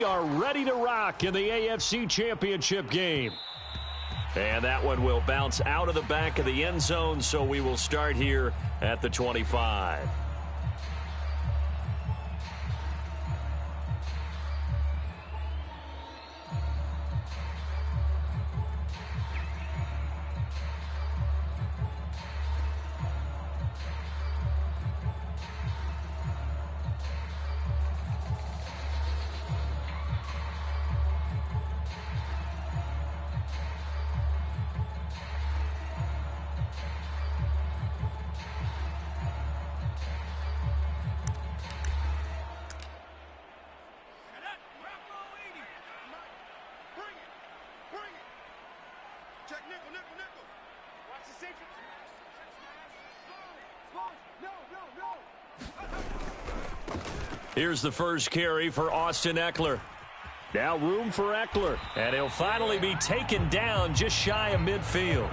Are ready to rock in the AFC Championship game. And that one will bounce out of the back of the end zone, so we will start here at the 25. Here's the first carry for Austin Ekeler. Now room for Ekeler, and he'll finally be taken down just shy of midfield.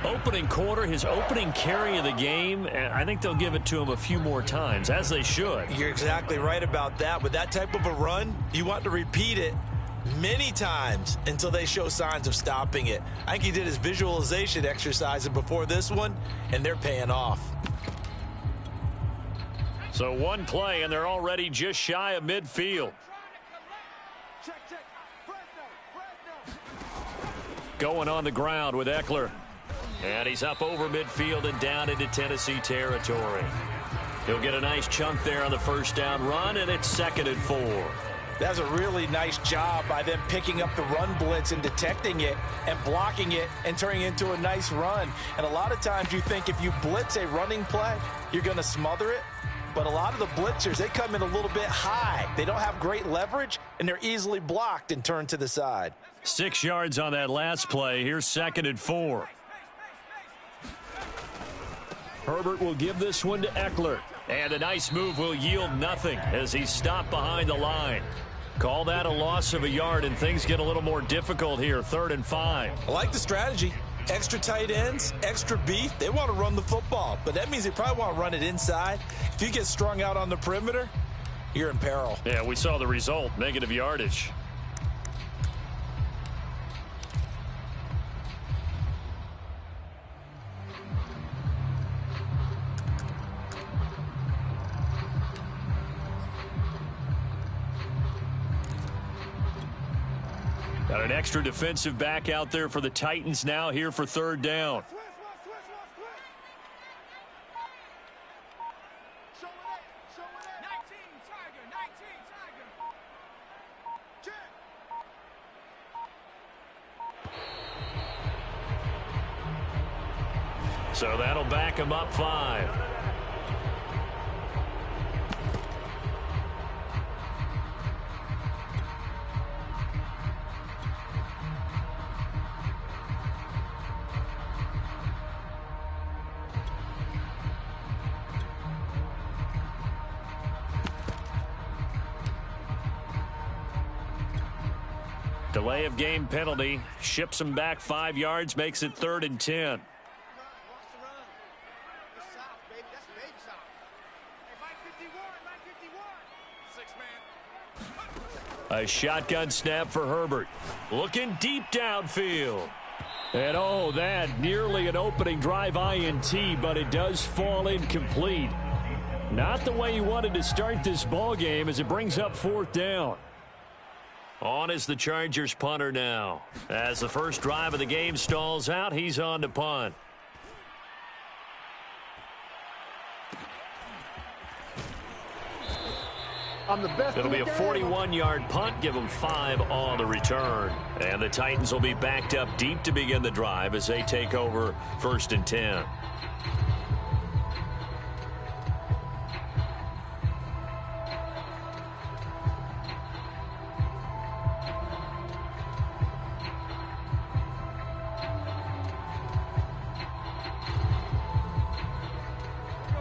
Opening quarter, his opening carry of the game, and I think they'll give it to him a few more times, as they should. You're exactly right about that. With that type of a run, you want to repeat it many times until they show signs of stopping it. I think he did his visualization exercises before this one, and they're paying off. So one play, and they're already just shy of midfield. Going on the ground with Ekeler. And he's up over midfield and down into Tennessee territory. He'll get a nice chunk there on the first down run, and it's 2nd and 4. That's a really nice job by them picking up the run blitz and detecting it and blocking it and turning it into a nice run. And a lot of times you think if you blitz a running play, you're going to smother it. But a lot of the blitzers, they come in a little bit high. They don't have great leverage, and they're easily blocked and turned to the side. 6 yards on that last play. Here's 2nd and 4. Herbert will give this one to Ekeler. And a nice move will yield nothing as he's stopped behind the line. Call that a loss of a yard, and things get a little more difficult here. 3rd and 5. I like the strategy. Extra tight ends, extra beef. They want to run the football, but that means they probably want to run it inside. If you get strung out on the perimeter, you're in peril. Yeah, we saw the result, negative yardage. Got an extra defensive back out there for the Titans now here for 3rd down. So that'll back him up 5. Delay of game penalty. Ships him back 5 yards, makes it 3rd and 10. A shotgun snap for Herbert. Looking deep downfield. And oh, that nearly an opening drive INT, but it does fall incomplete. Not the way he wanted to start this ball game as it brings up 4th down. On is the Chargers punter now. As the first drive of the game stalls out, he's on to punt. It'll be a 41-yard punt, give them 5 on the return. And the Titans will be backed up deep to begin the drive as they take over 1st and 10.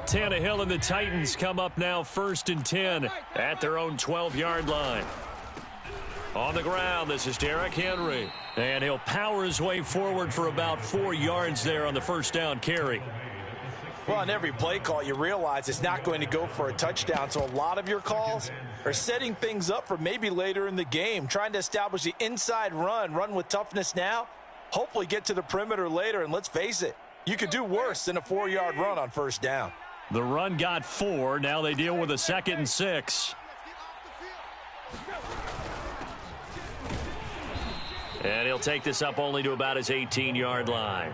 Tannehill and the Titans come up now 1st and 10 at their own 12-yard line. On the ground, this is Derrick Henry. And he'll power his way forward for about 4 yards there on the first down carry. Well, on every play call, you realize it's not going to go for a touchdown, so a lot of your calls are setting things up for maybe later in the game, trying to establish the inside run with toughness now, hopefully get to the perimeter later, and let's face it, you could do worse than a 4-yard run on first down. The run got 4. Now they deal with a 2nd and 6. And he'll take this up only to about his 18-yard line.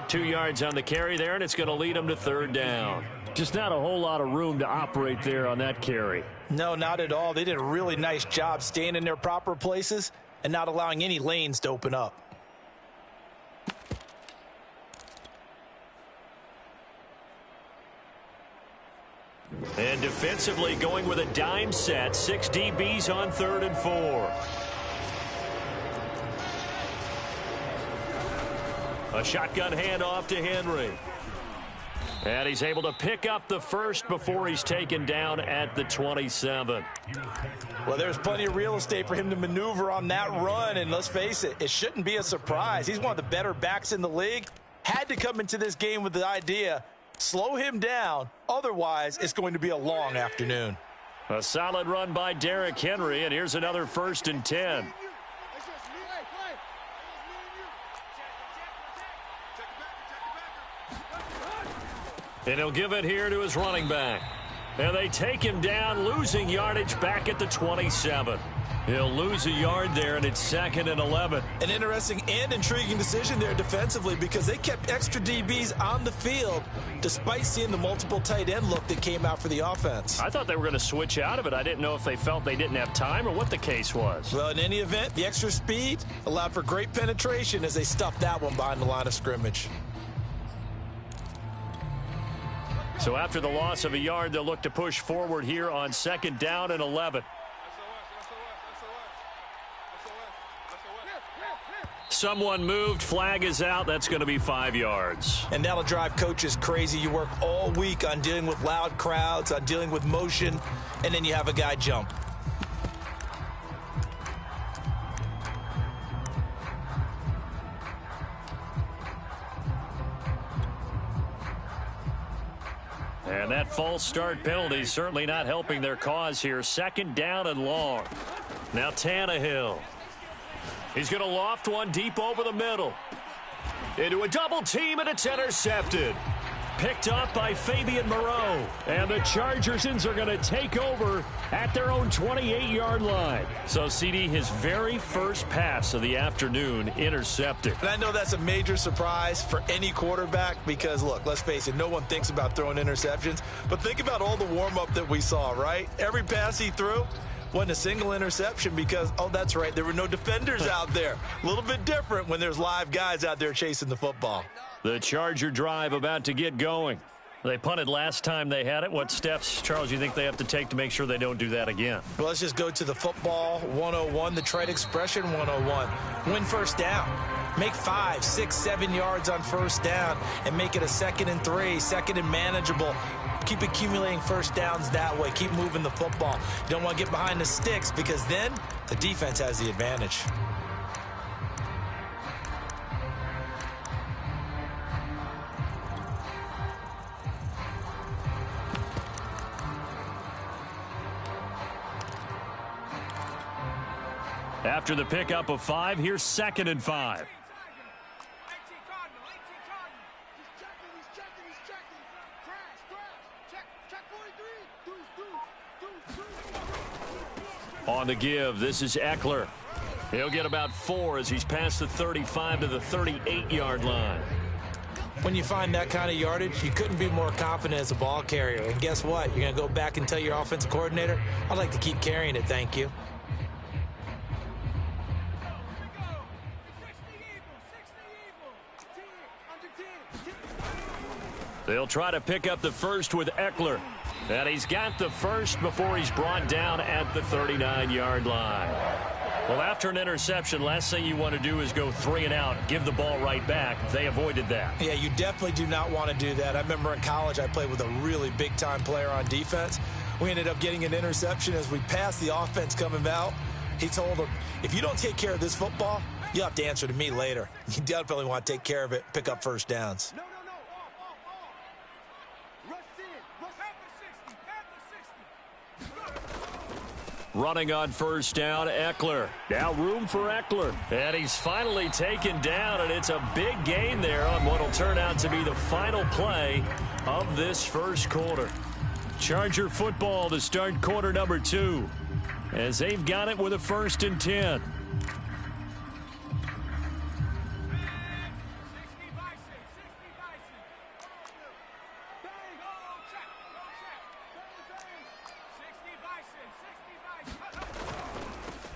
2 yards on the carry there, and it's going to lead him to 3rd down. Just not a whole lot of room to operate there on that carry. No, not at all. They did a really nice job staying in their proper places and not allowing any lanes to open up. And defensively going with a dime set. 6 DBs on 3rd and 4. A shotgun handoff to Henry. And he's able to pick up the first before he's taken down at the 27. Well, there's plenty of real estate for him to maneuver on that run, and let's face it, it shouldn't be a surprise. He's one of the better backs in the league. Had to come into this game with the idea, slow him down, otherwise it's going to be a long afternoon. A solid run by Derrick Henry, and here's another 1st and 10. And he'll give it here to his running back. And they take him down, losing yardage back at the 27. He'll lose a yard there, and it's 2nd and 11. An interesting and intriguing decision there defensively because they kept extra DBs on the field despite seeing the multiple tight end look that came out for the offense. I thought they were going to switch out of it. I didn't know if they felt they didn't have time or what the case was. Well, in any event, the extra speed allowed for great penetration as they stuffed that one behind the line of scrimmage. So after the loss of a yard, they'll look to push forward here on 2nd down and 11. Someone moved. Flag is out. That's going to be 5 yards. And that'll drive coaches crazy. You work all week on dealing with loud crowds, on dealing with motion, and then you have a guy jump. And that false start penalty certainly not helping their cause here. 2nd down and long. Now Tannehill. He's going to loft one deep over the middle. Into a double team, and it's intercepted. Picked up by Fabian Moreau. And the Chargers are going to take over at their own 28-yard line. So, CD, his very first pass of the afternoon intercepted. And I know that's a major surprise for any quarterback because, look, let's face it, no one thinks about throwing interceptions. But think about all the warm-up that we saw, right? Every pass he threw wasn't a single interception because, oh, that's right, there were no defenders out there. A little bit different when there's live guys out there chasing the football. The Charger drive about to get going. They punted last time they had it. What steps, Charles, you think they have to take to make sure they don't do that again? Well, let's just go to the football 101, the trade expression 101. Win first down. Make 5, 6, 7 yards on first down and make it a 2nd and 3, 2nd and manageable. Keep accumulating first downs that way. Keep moving the football. You don't want to get behind the sticks because then the defense has the advantage. After the pickup of 5, here's 2nd and 5. On the give, this is Eckler. He'll get about 4 as he's past the 35 to the 38-yard line. When you find that kind of yardage, you couldn't be more confident as a ball carrier. And guess what? You're going to go back and tell your offensive coordinator, I'd like to keep carrying it, thank you. They'll try to pick up the first with Eckler. And he's got the first before he's brought down at the 39-yard line. Well, after an interception, last thing you want to do is go 3 and out, give the ball right back. They avoided that. Yeah, you definitely do not want to do that. I remember in college I played with a really big-time player on defense. We ended up getting an interception as we passed the offense coming out. He told him, if you don't take care of this football, you'll have to answer to me later. You definitely want to take care of it, pick up first downs. Running on first down, Eckler. Now room for Eckler. And he's finally taken down, and it's a big gain there on what will turn out to be the final play of this first quarter. Charger football to start quarter number 2, as they've got it with a 1st and 10.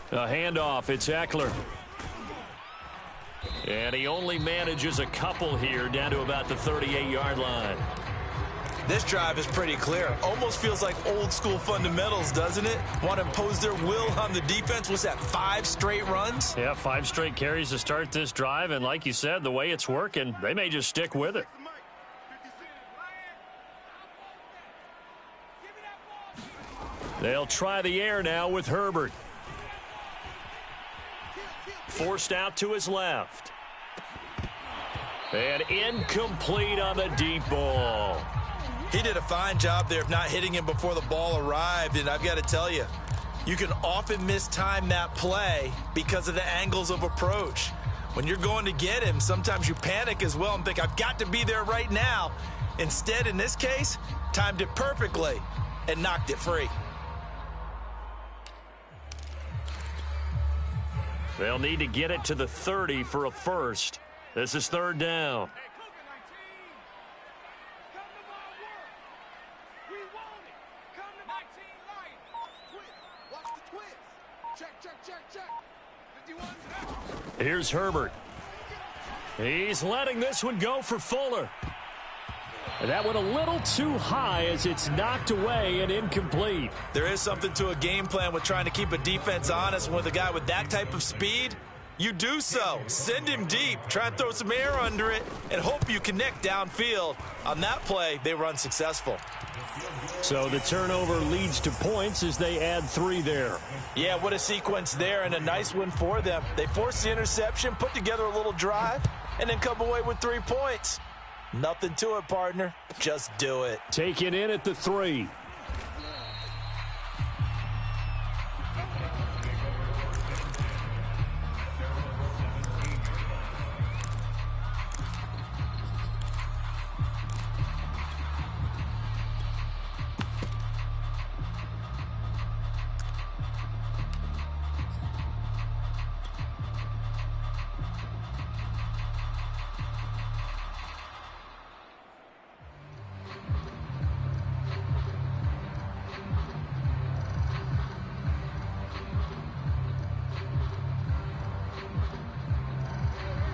A handoff, it's Eckler. And he only manages a couple here, down to about the 38-yard line. This drive is pretty clear. Almost feels like old school fundamentals, doesn't it? Want to impose their will on the defense. What's that, 5 straight runs? Yeah, 5 straight carries to start this drive. And like you said, the way it's working, they may just stick with it. They'll try the air now with Herbert. Forced out to his left. And incomplete on the deep ball. He did a fine job there of not hitting him before the ball arrived. And I've got to tell you, you can often mistime that play because of the angles of approach. When you're going to get him, sometimes you panic as well and think, I've got to be there right now. Instead, in this case, timed it perfectly and knocked it free. They'll need to get it to the 30 for a first. This is 3rd down. Here's Herbert. He's letting this one go for Fuller. And that went a little too high as it's knocked away and incomplete. There is something to a game plan with trying to keep a defense honest. With a guy with that type of speed, you do so. Send him deep, try and throw some air under it, and hope you connect downfield. On that play, they run successful. So the turnover leads to points as they add 3 there. Yeah, what a sequence there, and a nice one for them. They force the interception, put together a little drive, and then come away with 3 points. Nothing to it, partner. Just do it. Taken in at the 3.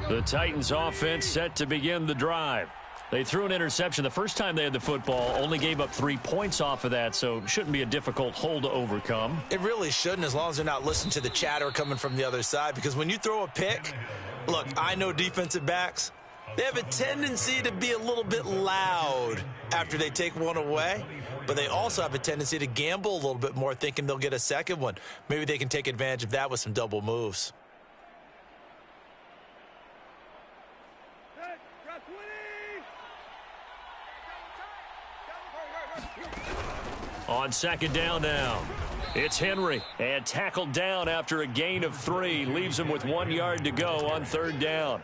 The Titans offense set to begin the drive. They threw an interception the first time they had the football, only gave up 3 points off of that, so it shouldn't be a difficult hole to overcome. It really shouldn't, as long as they're not listening to the chatter coming from the other side, because when you throw a pick, look, I know defensive backs, they have a tendency to be a little bit loud after they take one away, but they also have a tendency to gamble a little bit more, thinking they'll get a second one. Maybe they can take advantage of that with some double moves. On 2nd down now, it's Henry, and tackled down after a gain of 3. Leaves him with 1 yard to go on 3rd down.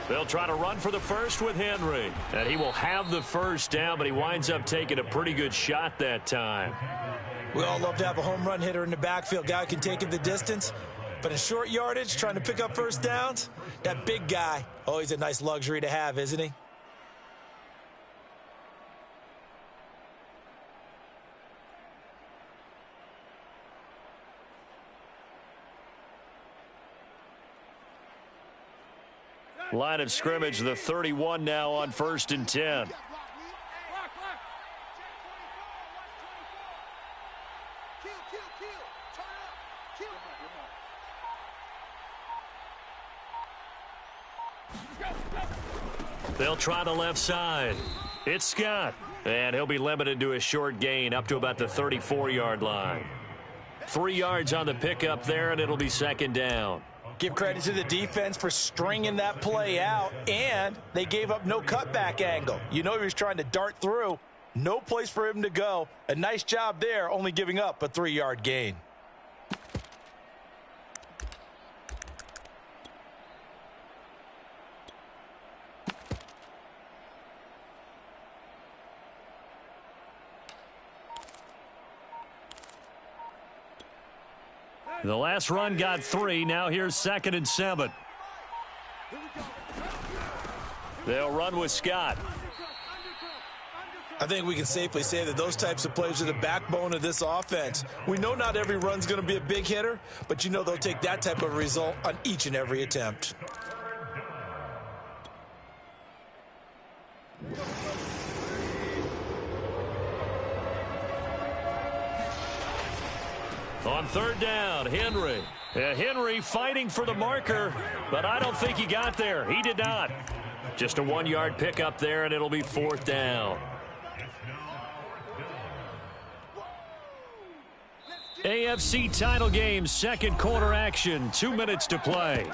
They'll try to run for the first with Henry. And he will have the first down, but he winds up taking a pretty good shot that time. We all love to have a home run hitter in the backfield. Guy who can take it the distance. But in short yardage, trying to pick up first downs, that big guy, always a nice luxury to have, isn't he? Line of scrimmage, the 31 now on 1st and 10. They'll try the left side. It's Scott. And he'll be limited to a short gain up to about the 34-yard line. 3 yards on the pickup there, and it'll be second down. Give credit to the defense for stringing that play out, and they gave up no cutback angle. You know he was trying to dart through. No place for him to go. A nice job there, only giving up a 3-yard gain. The last run got 3. Now here's 2nd and 7. They'll run with Scott. I think we can safely say that those types of plays are the backbone of this offense. We know not every run's going to be a big hitter, but you know they'll take that type of result on each and every attempt. On 3rd down, Henry. Henry fighting for the marker, but I don't think he got there. He did not. Just a 1-yard pickup there, and it'll be 4th down. AFC title game, second quarter action. 2 minutes to play.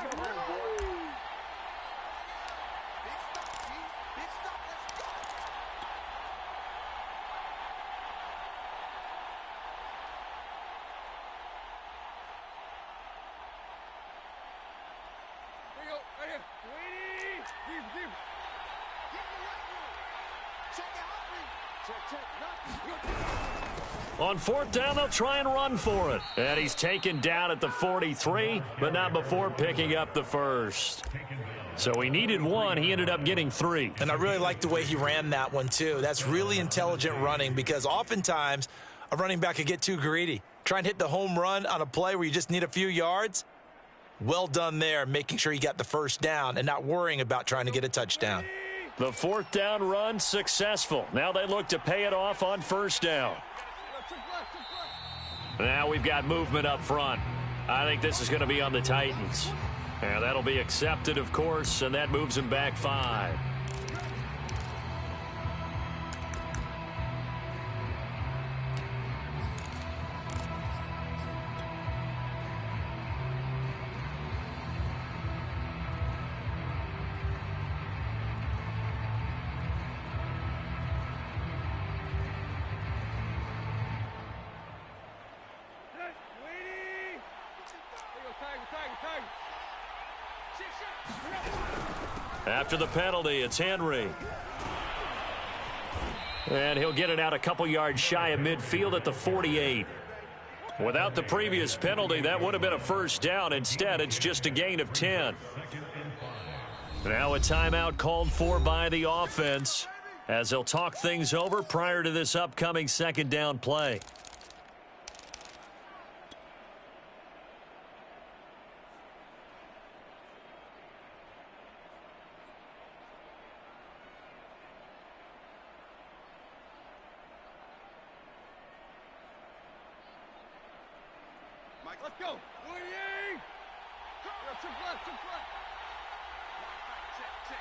On 4th down, they'll try and run for it. And he's taken down at the 43, but not before picking up the first. So he needed 1. He ended up getting 3. And I really like the way he ran that one, too. That's really intelligent running because oftentimes a running back could get too greedy. Try and hit the home run on a play where you just need a few yards. Well done there, making sure you got the first down and not worrying about trying to get a touchdown. The 4th down run successful. Now they look to pay it off on 1st down. Now we've got movement up front. I think this is going to be on the Titans. And that'll be accepted, of course, and that moves them back 5. After the penalty, it's Henry. And he'll get it out a couple yards shy of midfield at the 48. Without the previous penalty, that would have been a first down. Instead, it's just a gain of 10. Now a timeout called for by the offense as they'll talk things over prior to this upcoming second down play. Let's go. Check.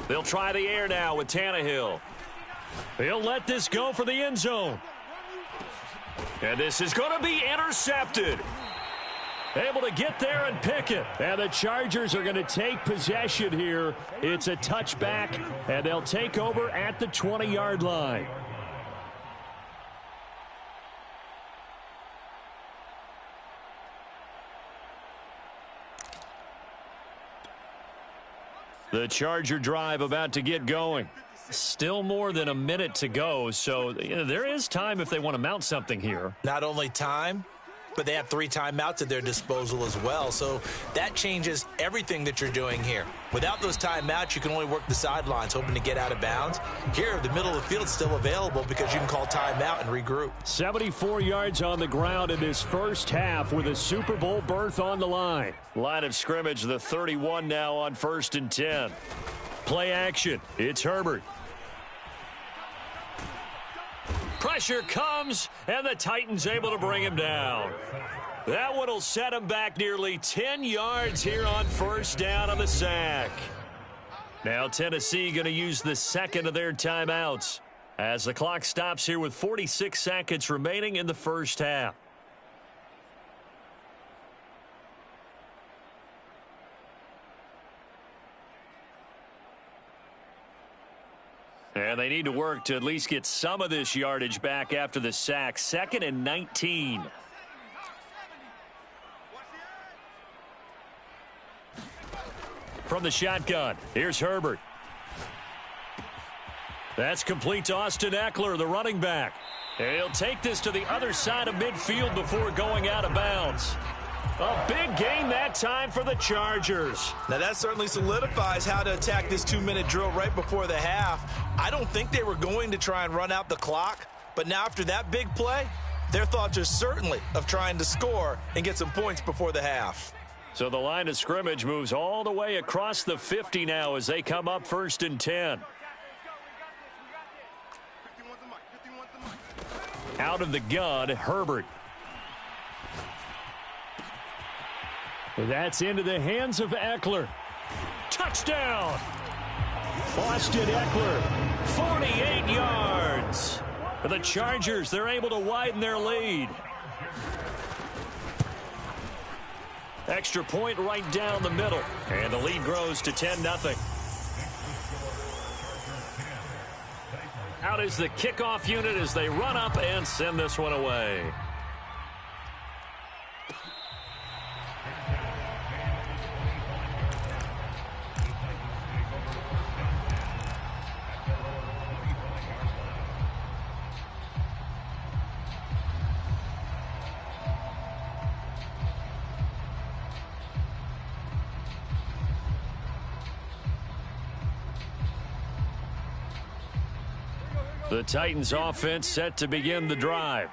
They'll try the air now with Tannehill. He'll let this go for the end zone. And this is going to be intercepted. Able to get there and pick it. And the Chargers are going to take possession here. It's a touchback, and they'll take over at the 20-yard line. The Charger drive about to get going. Still more than a minute to go, so there is time if they want to mount something here. Not only time, but they have 3 timeouts at their disposal as well. So that changes everything that you're doing here. Without those timeouts, you can only work the sidelines, hoping to get out of bounds. Here, the middle of the field is still available because you can call timeout and regroup. 74 yards on the ground in this first half with a Super Bowl berth on the line. Line of scrimmage, the 31 now on 1st and 10. Play action. It's Herbert. Pressure comes, and the Titans able to bring him down. That one will set him back nearly 10 yards here on first down on the sack. Now Tennessee going to use the second of their timeouts as the clock stops here with 46 seconds remaining in the first half. And they need to work to at least get some of this yardage back after the sack. 2nd and 19. From the shotgun, here's Herbert. That's complete to Austin Eckler, the running back. And he'll take this to the other side of midfield before going out of bounds. A big gain that time for the Chargers. Now that certainly solidifies how to attack this 2-minute drill right before the half. I don't think they were going to try and run out the clock, but now after that big play, their thoughts are certainly of trying to score and get some points before the half. So the line of scrimmage moves all the way across the 50 now as they come up 1st and 10. Out of the gun, Herbert. That's into the hands of Eckler. Touchdown! Austin Eckler, 48 yards. For the Chargers, they're able to widen their lead. Extra point right down the middle. And the lead grows to 10-0. Out is the kickoff unit as they run up and send this one away. The Titans offense set to begin the drive.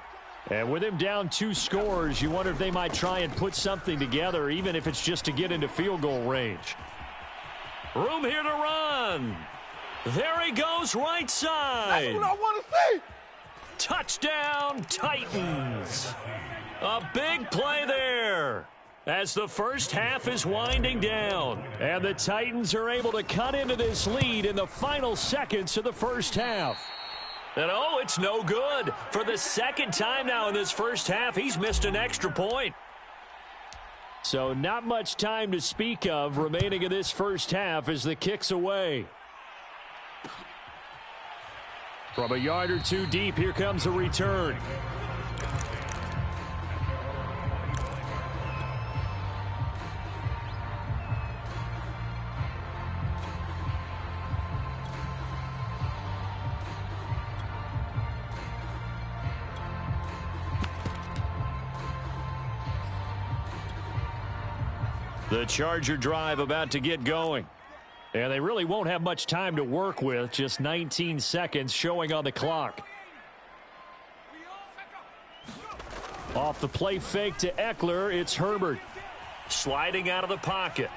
And with him down 2 scores, you wonder if they might try and put something together, even if it's just to get into field goal range. Room here to run. There he goes, right side. That's what I want to see. Touchdown, Titans. A big play there as the first half is winding down. And the Titans are able to cut into this lead in the final seconds of the first half. And oh, it's no good. For the second time now in this first half, he's missed an extra point. So not much time to speak of remaining in this first half as the kick's away. From a yard or two deep, here comes a return. The Charger drive about to get going. And they really won't have much time to work with. Just 19 seconds showing on the clock. Off the play fake to Eckler, it's Herbert. Sliding out of the pocket.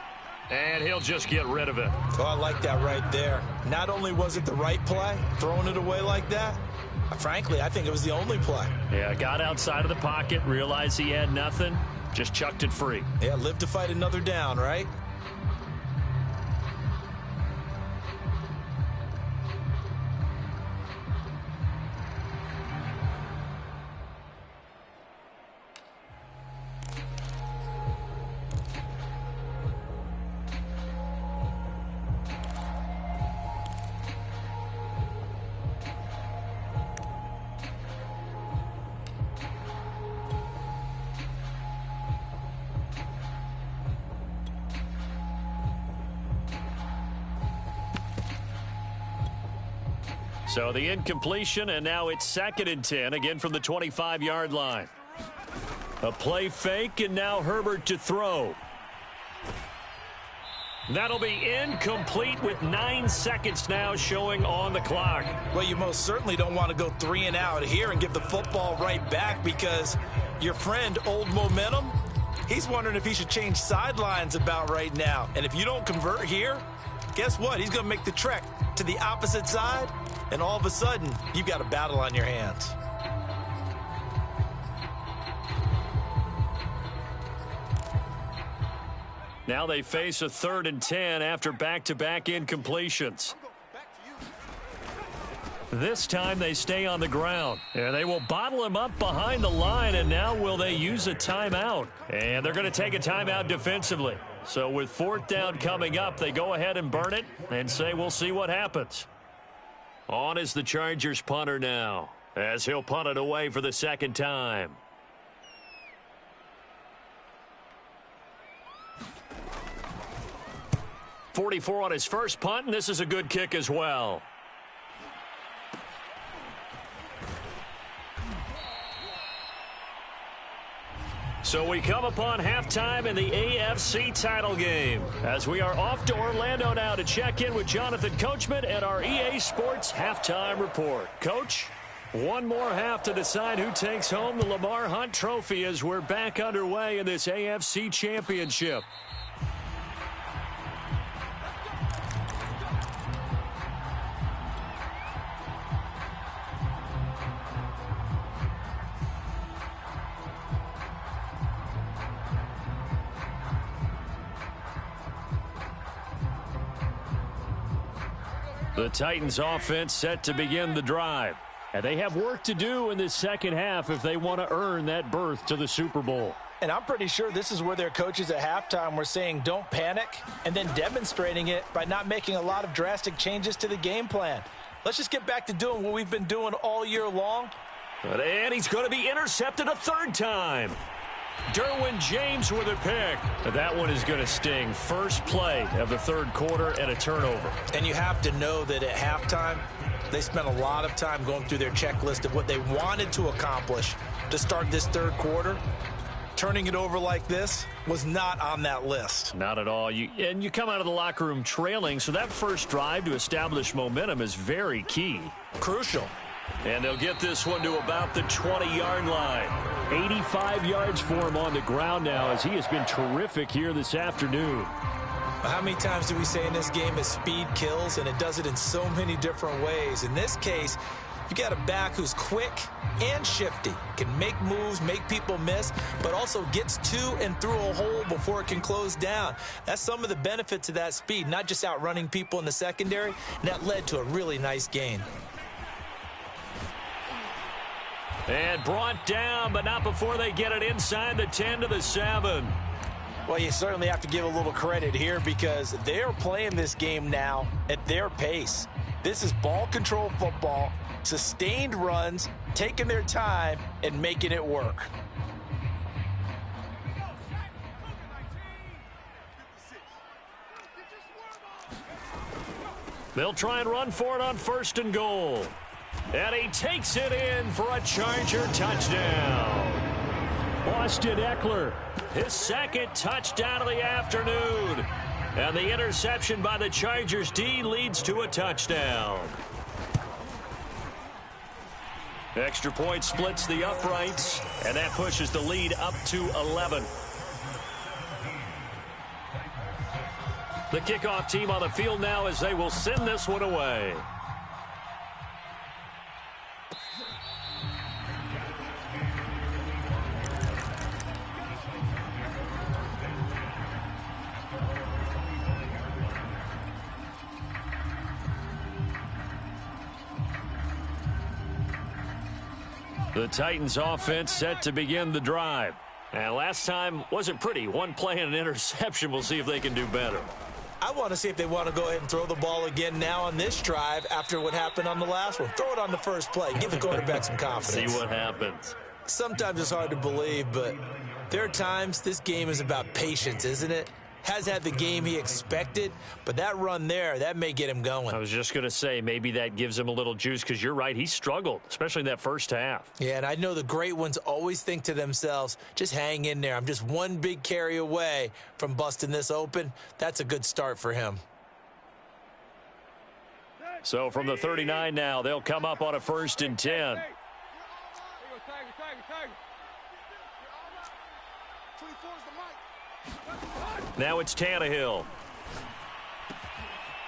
And he'll just get rid of it. Oh, I like that right there. Not only was it the right play, throwing it away like that, frankly, I think it was the only play. Yeah, got outside of the pocket, realized he had nothing. Just chucked it free. Yeah, live to fight another down, right? So the incompletion, and now it's 2nd and 10, again from the 25-yard line. A play fake, and now Herbert to throw. That'll be incomplete with 9 seconds now showing on the clock. Well, you most certainly don't want to go 3 and out here and give the football right back because your friend, Old Momentum, he's wondering if he should change sidelines about right now. And if you don't convert here, guess what? He's going to make the trek to the opposite side, and all of a sudden, you've got a battle on your hands. Now they face a 3rd and 10 after back-to-back incompletions. This time they stay on the ground. And they will bottle him up behind the line, and now will they use a timeout? And they're going to take a timeout defensively. So with 4th down coming up, they go ahead and burn it and say we'll see what happens. On is the Chargers punter now, as he'll punt it away for the 2nd time. .44 on his first punt, and this is a good kick as well. So we come upon halftime in the AFC title game, as we are off to Orlando now to check in with Jonathan Coachman at our EA Sports Halftime Report. Coach, one more half to decide who takes home the Lamar Hunt Trophy as we're back underway in this AFC Championship. The Titans offense set to begin the drive. And they have work to do in this second half if they want to earn that berth to the Super Bowl. And I'm pretty sure this is where their coaches at halftime were saying don't panic, and then demonstrating it by not making a lot of drastic changes to the game plan. Let's just get back to doing what we've been doing all year long. And he's going to be intercepted a 3rd time. Derwin James with a pick. That one is going to sting. First play of the 3rd quarter and a turnover. And you have to know that at halftime, they spent a lot of time going through their checklist of what they wanted to accomplish to start this 3rd quarter. Turning it over like this was not on that list. Not at all. And you come out of the locker room trailing, so that first drive to establish momentum is very key. Crucial. And they'll get this one to about the 20-yard line. 85 yards for him on the ground now, as he has been terrific here this afternoon. How many times do we say in this game that speed kills, and it does it in so many different ways? In this case, you got a back who's quick and shifty, can make moves, make people miss, but also gets to and through a hole before it can close down. That's some of the benefits of that speed, not just outrunning people in the secondary, and that led to a really nice gain. And brought down, but not before they get it inside the 10 to the 7. Well, you certainly have to give a little credit here because they're playing this game now at their pace. This is ball control football, sustained runs, taking their time, and making it work. They'll try and run for it on 1st and goal. And he takes it in for a Charger touchdown. Austin Eckler, his 2nd touchdown of the afternoon. And the interception by the Chargers D leads to a touchdown. Extra point splits the uprights, and that pushes the lead up to 11. The kickoff team on the field now as they will send this one away. The Titans offense set to begin the drive. And last time wasn't pretty. One play and an interception. We'll see if they can do better. I want to see if they want to go ahead and throw the ball again now on this drive after what happened on the last one. Throw it on the first play. Give the quarterback some confidence. See what happens. Sometimes it's hard to believe, but there are times this game is about patience, isn't it? Has had the game he expected, but that run there, that may get him going. I was just going to say, maybe that gives him a little juice because you're right, he struggled, especially in that first half. Yeah, and I know the great ones always think to themselves, just hang in there. I'm just one big carry away from busting this open. That's a good start for him. So from the 39 now, they'll come up on a 1st and 10. Now it's Tannehill.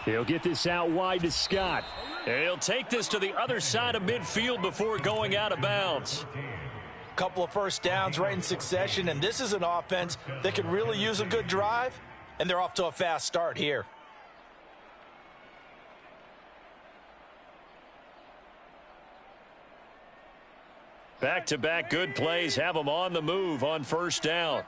He'll get this out wide to Scott. And he'll take this to the other side of midfield before going out of bounds. Couple of first downs right in succession, and this is an offense that could really use a good drive. and they're off to a fast start here. Back-to-back good plays have them on the move on first down.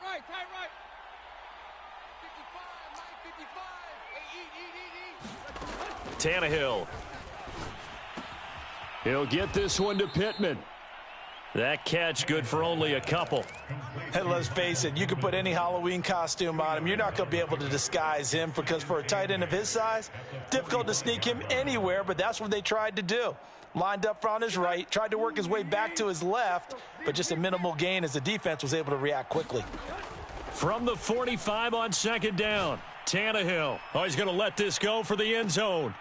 Tannehill. He'll get this one to Pittman. That catch good for only a couple. And let's face it, you can put any Halloween costume on him. You're not going to be able to disguise him because for a tight end of his size, difficult to sneak him anywhere, but that's what they tried to do. Lined up on his right, tried to work his way back to his left, but just a minimal gain as the defense was able to react quickly. From the 45 on second down, Tannehill. Oh, he's going to let this go for the end zone.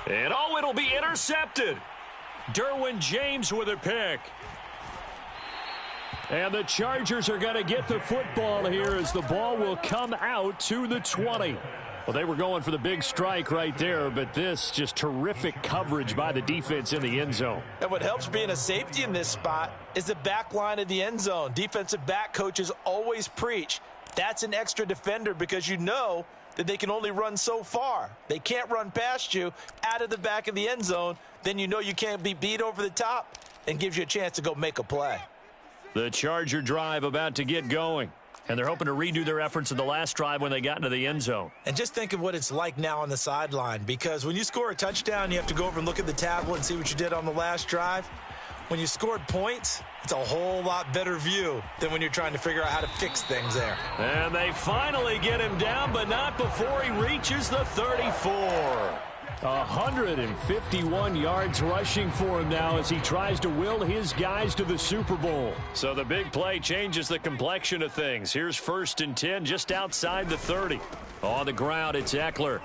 And oh, it'll be intercepted. Derwin James with a pick. And the Chargers are going to get the football here as the ball will come out to the 20. Well, they were going for the big strike right there, but this just terrific coverage by the defense in the end zone. And what helps being a safety in this spot is the back line of the end zone. Defensive back coaches always preach. That's an extra defender because you know that they can only run so far. They can't run past you out of the back of the end zone. Then you know you can't be beat over the top and gives you a chance to go make a play. The Charger drive about to get going. And they're hoping to redo their efforts in the last drive when they got into the end zone. And just think of what it's like now on the sideline, because when you score a touchdown, you have to go over and look at the tablet and see what you did on the last drive. When you scored points, it's a whole lot better view than when you're trying to figure out how to fix things there. And they finally get him down, but not before he reaches the 34. 151 yards rushing for him now as he tries to will his guys to the Super Bowl. So the big play changes the complexion of things. Here's 1st and 10 just outside the 30. On the ground, it's Eckler.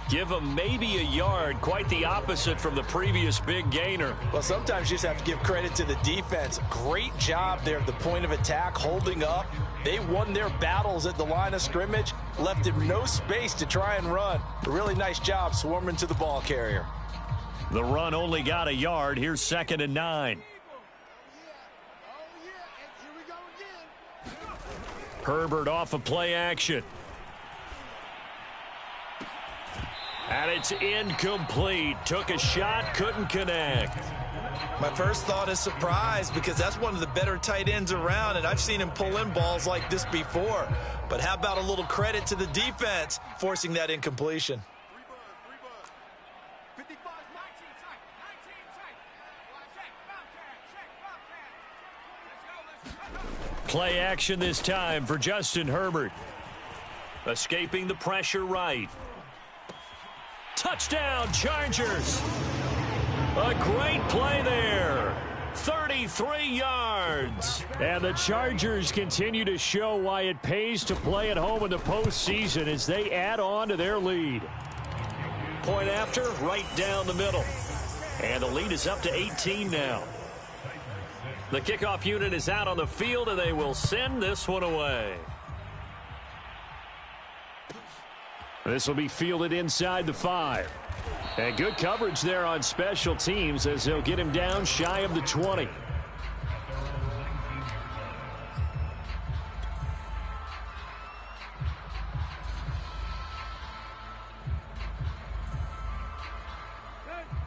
Give him maybe a yard, quite the opposite from the previous big gainer. Well, sometimes you just have to give credit to the defense. Great job there at the point of attack, holding up. They won their battles at the line of scrimmage, left him no space to try and run. A really nice job swarming to the ball carrier. The run only got a yard. Here's 2nd and 9. Herbert off of play action. And it's incomplete. Took a shot, couldn't connect. My first thought is surprise because that's one of the better tight ends around, and I've seen him pull in balls like this before. But how about a little credit to the defense forcing that incompletion? Play action this time for Justin Herbert. Escaping the pressure right. Touchdown, Chargers. A great play there. 33 yards. And the Chargers continue to show why it pays to play at home in the postseason as they add on to their lead. Point after, right down the middle. And the lead is up to 18 now. The kickoff unit is out on the field, and they will send this one away. This will be fielded inside the 5. And good coverage there on special teams as they'll get him down shy of the 20.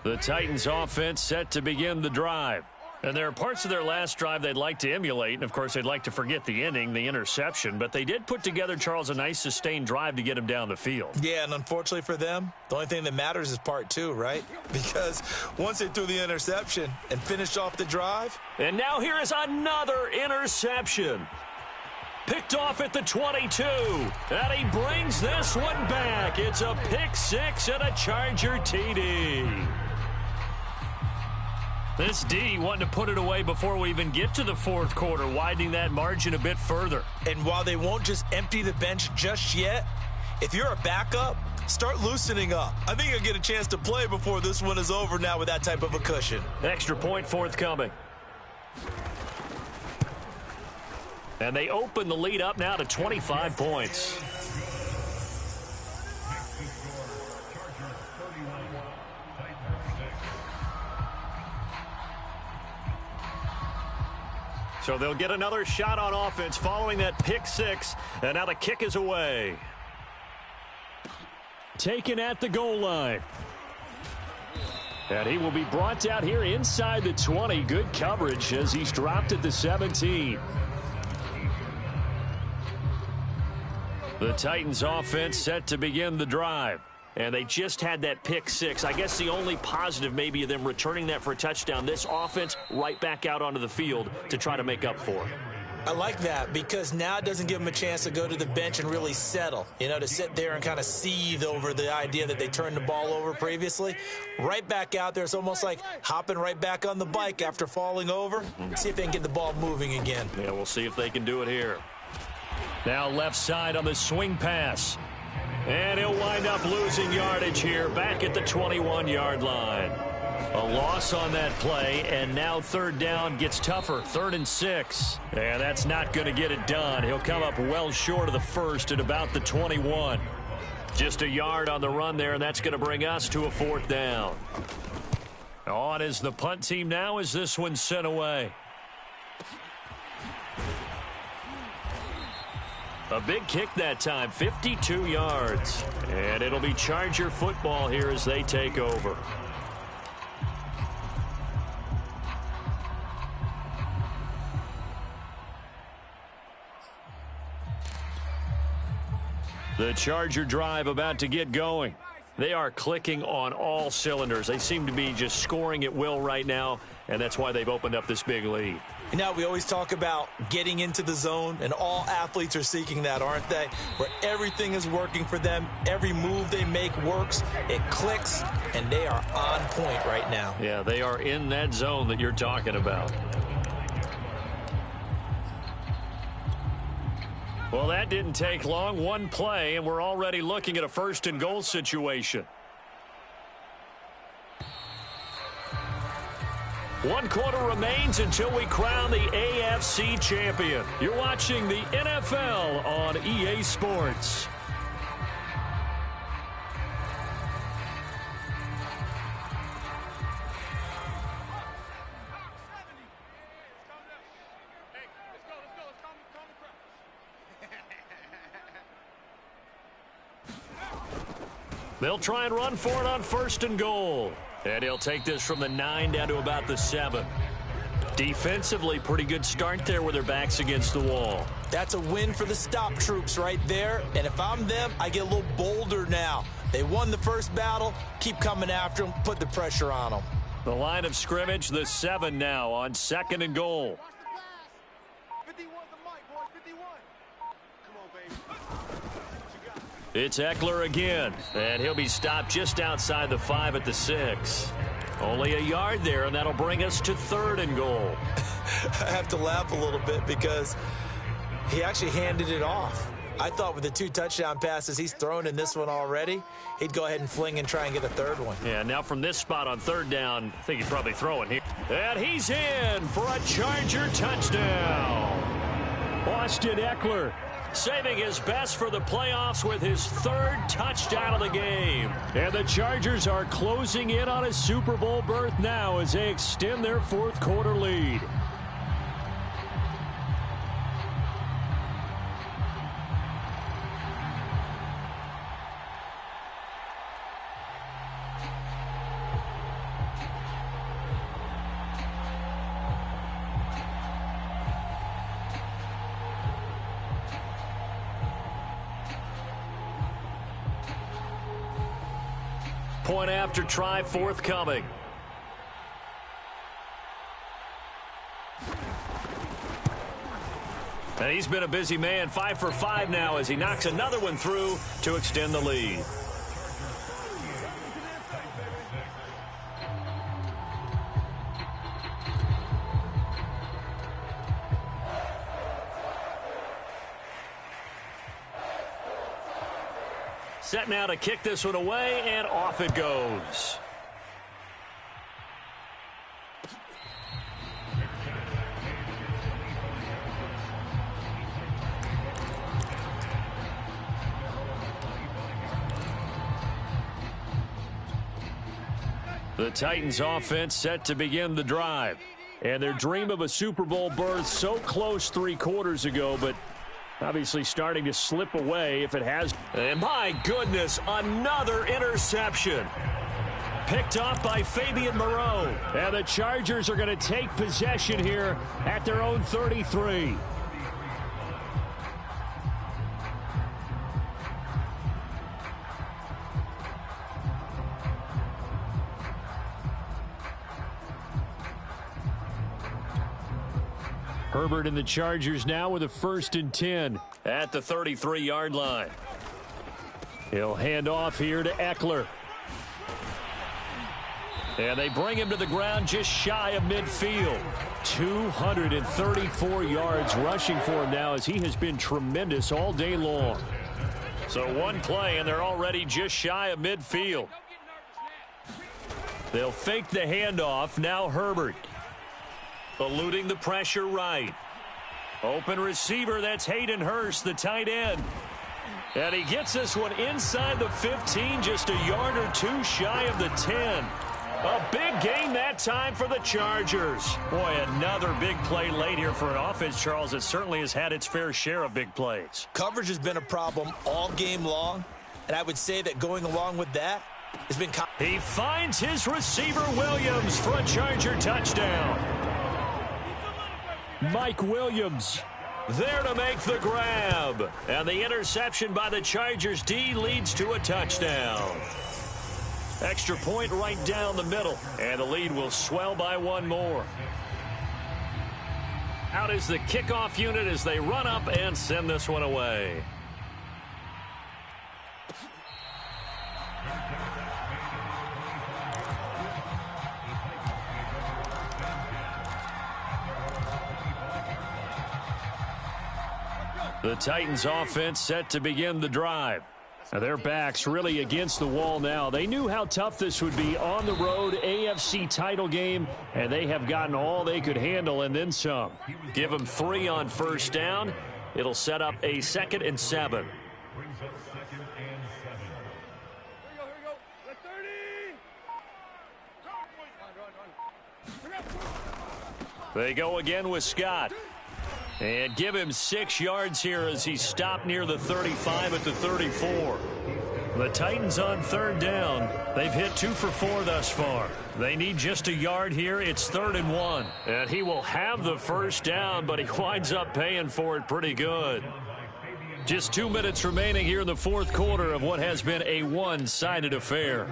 The Titans offense set to begin the drive. And there are parts of their last drive they'd like to emulate. And, of course, they'd like to forget the inning, the interception. But they did put together, Charles, a nice sustained drive to get him down the field. Yeah, and unfortunately for them, the only thing that matters is part 2, right? Because once they threw the interception and finished off the drive. And now here is another interception. Picked off at the 22. And he brings this one back. It's a pick 6 and a Charger TD. This D wanting to put it away before we even get to the 4th quarter, widening that margin a bit further. And while they won't just empty the bench just yet, if you're a backup, start loosening up. I think you'll get a chance to play before this one is over now with that type of a cushion. Extra point forthcoming. And they open the lead up now to 25 points. So they'll get another shot on offense following that pick six, and now the kick is away. Taken at the goal line. And he will be brought down here inside the 20. Good coverage as he's dropped at the 17. The Titans offense set to begin the drive. And they just had that pick six. I guess the only positive maybe of them returning that for a touchdown. This offense right back out onto the field to try to make up for it. I like that because now it doesn't give them a chance to go to the bench and really settle, to sit there and kind of seethe over the idea that they turned the ball over previously. Right back out there, it's almost like hopping right back on the bike after falling over. See if they can get the ball moving again. Yeah, we'll see if they can do it here. Now left side on the swing pass. And he'll wind up losing yardage here back at the 21-yard line. A loss on that play, and now third down gets tougher. 3rd and 6. And that's not going to get it done. He'll come up well short of the first at about the 21. Just a yard on the run there, and that's going to bring us to a 4th down. On is the punt team now as this one's sent away. A big kick that time, 52 yards. And it'll be Charger football here as they take over. The Charger drive about to get going. They are clicking on all cylinders. They seem to be just scoring at will right now, and that's why they've opened up this big lead. Now, we always talk about getting into the zone, and all athletes are seeking that, aren't they? Where everything is working for them. Every move they make works. It clicks, and they are on point right now. Yeah, they are in that zone that you're talking about. Well, that didn't take long. One play, and we're already looking at a 1st and goal situation. 1 quarter remains until we crown the AFC champion. You're watching the NFL on EA Sports. They'll try and run for it on 1st and goal. And he'll take this from the 9 down to about the 7. Defensively, pretty good start there with their backs against the wall. That's a win for the stop troops right there. And if I'm them, I get a little bolder now. They won the first battle. Keep coming after them. Put the pressure on them. The line of scrimmage, the 7 now on 2nd and goal. It's Eckler again, and he'll be stopped just outside the 5 at the 6. Only a yard there, and that'll bring us to 3rd and goal. I have to laugh a little bit because he actually handed it off. I thought with the 2 touchdown passes he's thrown in this one already, he'd go ahead and fling and try and get a 3rd one. Yeah, now from this spot on 3rd down, I think he's probably throwing here. And he's in for a Charger touchdown. Austin Eckler saving his best for the playoffs with his 3rd touchdown of the game. And the Chargers are closing in on a Super Bowl berth now as they extend their 4th quarter lead. Point after try forthcoming. And he's been a busy man, 5 for 5 now as he knocks another one through to extend the lead. Set now to kick this one away, and off it goes. The Titans offense set to begin the drive. And their dream of a Super Bowl berth so close 3 quarters ago, but obviously starting to slip away if it has. And my goodness, another interception. Picked off by Fabian Moreau. And the Chargers are going to take possession here at their own 33. Herbert and the Chargers now with a 1st and 10 at the 33-yard line. He'll hand off here to Eckler. And they bring him to the ground just shy of midfield. 234 yards rushing for him now as he has been tremendous all day long. So one play and they're already just shy of midfield. They'll fake the handoff. Now Herbert. Eluding the pressure right. Open receiver, that's Hayden Hurst, the tight end. And he gets this one inside the 15, just a yard or 2 shy of the 10. A big gain that time for the Chargers. Boy, another big play late here for an offense, Charles, that certainly has had its fair share of big plays. Coverage has been a problem all game long, and I would say that going along with that has been... He finds his receiver Williams for a Charger touchdown. Mike Williams there to make the grab. And the interception by the Chargers D leads to a touchdown. Extra point right down the middle. And the lead will swell by 1 more. Out is the kickoff unit as they run up and send this one away. The Titans offense set to begin the drive. Now their backs really against the wall now. They knew how tough this would be on the road, AFC title game, and they have gotten all they could handle and then some. Give them 3 on 1st down. It'll set up a 2nd and 7. They go again with Scott. And give him 6 yards here as he stopped near the 35 at the 34. The Titans on 3rd down. They've hit 2 for 4 thus far. They need just a yard here. It's 3rd and 1. And he will have the 1st down, but he winds up paying for it pretty good. Just 2 minutes remaining here in the 4th quarter of what has been a one-sided affair.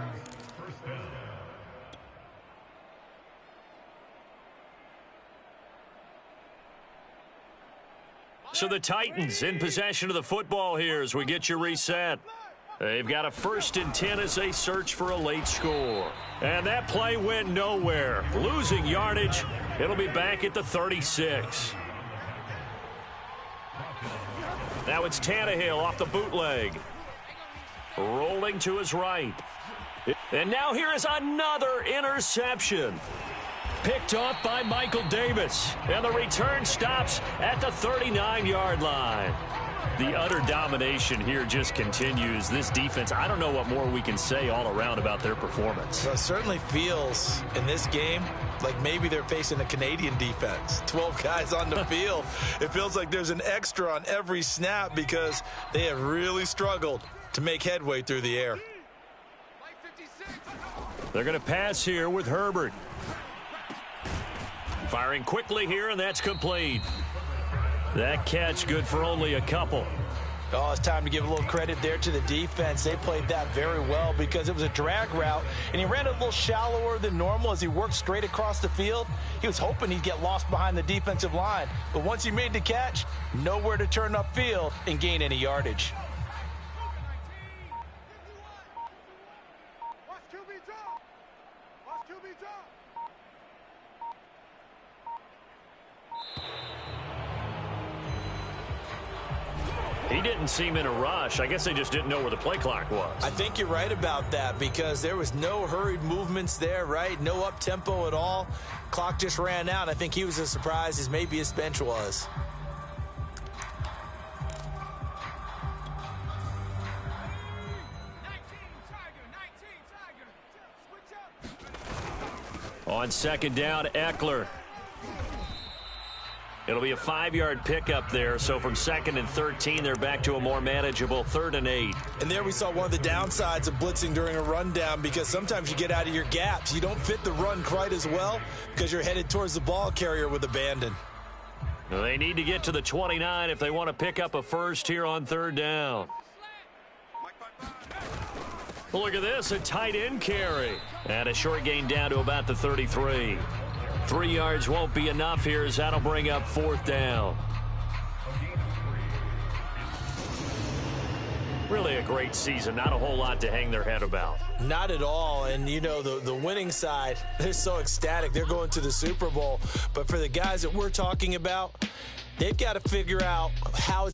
So the Titans in possession of the football here as we get you reset. They've got a 1st and 10 as they search for a late score. And that play went nowhere. Losing yardage. It'll be back at the 36. Now it's Tannehill off the bootleg. Rolling to his right. And now here is another interception. Picked off by Michael Davis. And the return stops at the 39-yard line. The utter domination here just continues. This defense, I don't know what more we can say all around about their performance. Well, it certainly feels in this game like maybe they're facing a Canadian defense. 12 guys on the field. It feels like there's an extra on every snap because they have really struggled to make headway through the air. They're going to pass here with Herbert. Firing quickly here, and that's complete. That catch good for only a couple. Oh, it's time to give a little credit there to the defense. They played that very well because it was a drag route, and he ran a little shallower than normal as he worked straight across the field. He was hoping he'd get lost behind the defensive line, but once he made the catch, nowhere to turn upfield and gain any yardage. He didn't seem in a rush. I guess they just didn't know where the play clock was. I think you're right about that because there was no hurried movements there, right? No up-tempo at all. Clock just ran out. I think he was as surprised as maybe his bench was. On 2nd down, Eckler. It'll be a 5-yard pickup there, so from 2nd and 13, they're back to a more manageable 3rd and 8. And there we saw one of the downsides of blitzing during a rundown, because sometimes you get out of your gaps. You don't fit the run quite as well because you're headed towards the ball carrier with abandon. Well, they need to get to the 29 if they want to pick up a first here on 3rd down. Look at this, a tight end carry. And a short gain down to about the 33. 3 yards won't be enough here, as that'll bring up 4th down. Really a great season. Not a whole lot to hang their head about. Not at all. And, you know, the winning side, they're so ecstatic. They're going to the Super Bowl. But for the guys that we're talking about, they've got to figure out how